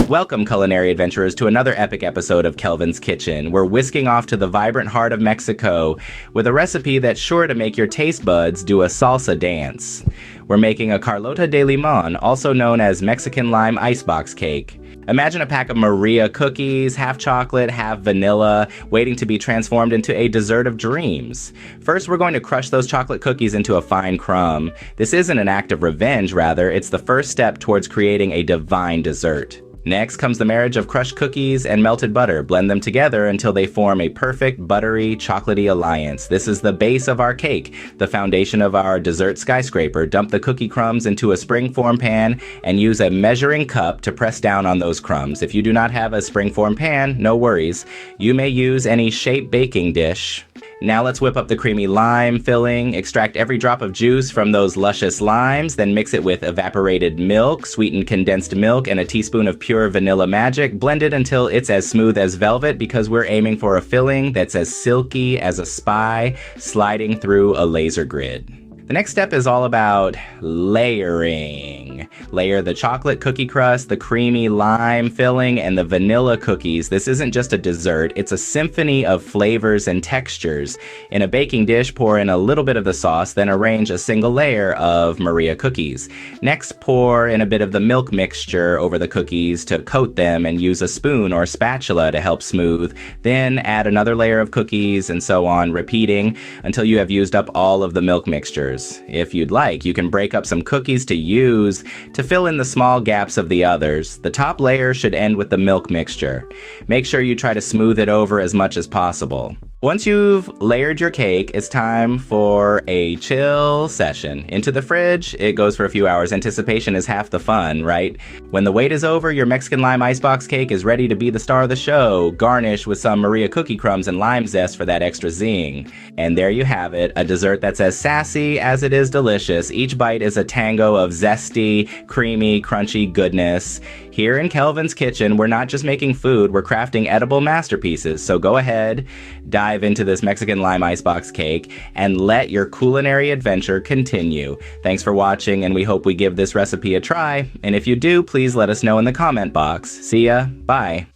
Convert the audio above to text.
Welcome, culinary adventurers, to another epic episode of Kelvin's Kitchen. We're whisking off to the vibrant heart of Mexico with a recipe that's sure to make your taste buds do a salsa dance. We're making a Carlota de Limon, also known as Mexican Lime Icebox Cake. Imagine a pack of Maria cookies, half chocolate, half vanilla, waiting to be transformed into a dessert of dreams. First, we're going to crush those chocolate cookies into a fine crumb. This isn't an act of revenge, rather, it's the first step towards creating a divine dessert. Next comes the marriage of crushed cookies and melted butter. Blend them together until they form a perfect, buttery, chocolatey alliance. This is the base of our cake, the foundation of our dessert skyscraper. Dump the cookie crumbs into a springform pan and use a measuring cup to press down on those crumbs. If you do not have a springform pan, no worries. You may use any shape baking dish. Now let's whip up the creamy lime filling, extract every drop of juice from those luscious limes, then mix it with evaporated milk, sweetened condensed milk, and a teaspoon of pure vanilla magic. Blend it until it's as smooth as velvet because we're aiming for a filling that's as silky as a spy sliding through a laser grid. The next step is all about layering. Layer the chocolate cookie crust, the creamy lime filling, and the vanilla cookies. This isn't just a dessert, it's a symphony of flavors and textures. In a baking dish, pour in a little bit of the sauce, then arrange a single layer of Maria cookies. Next, pour in a bit of the milk mixture over the cookies to coat them and use a spoon or spatula to help smooth. Then add another layer of cookies and so on, repeating until you have used up all of the milk mixture. If you'd like, you can break up some cookies to use to fill in the small gaps of the others. The top layer should end with the milk mixture. Make sure you try to smooth it over as much as possible. Once you've layered your cake, it's time for a chill session. Into the fridge, it goes for a few hours. Anticipation is half the fun, right? When the wait is over, your Mexican Lime Icebox Cake is ready to be the star of the show. Garnish with some Maria cookie crumbs and lime zest for that extra zing. And there you have it, a dessert that's as sassy as it is delicious. Each bite is a tango of zesty, creamy, crunchy goodness. Here in Kelvin's Kitchen, we're not just making food, we're crafting edible masterpieces. So go ahead, dive into this Mexican Lime Icebox Cake, and let your culinary adventure continue. Thanks for watching, and we hope we give this recipe a try. And if you do, please let us know in the comment box. See ya, bye.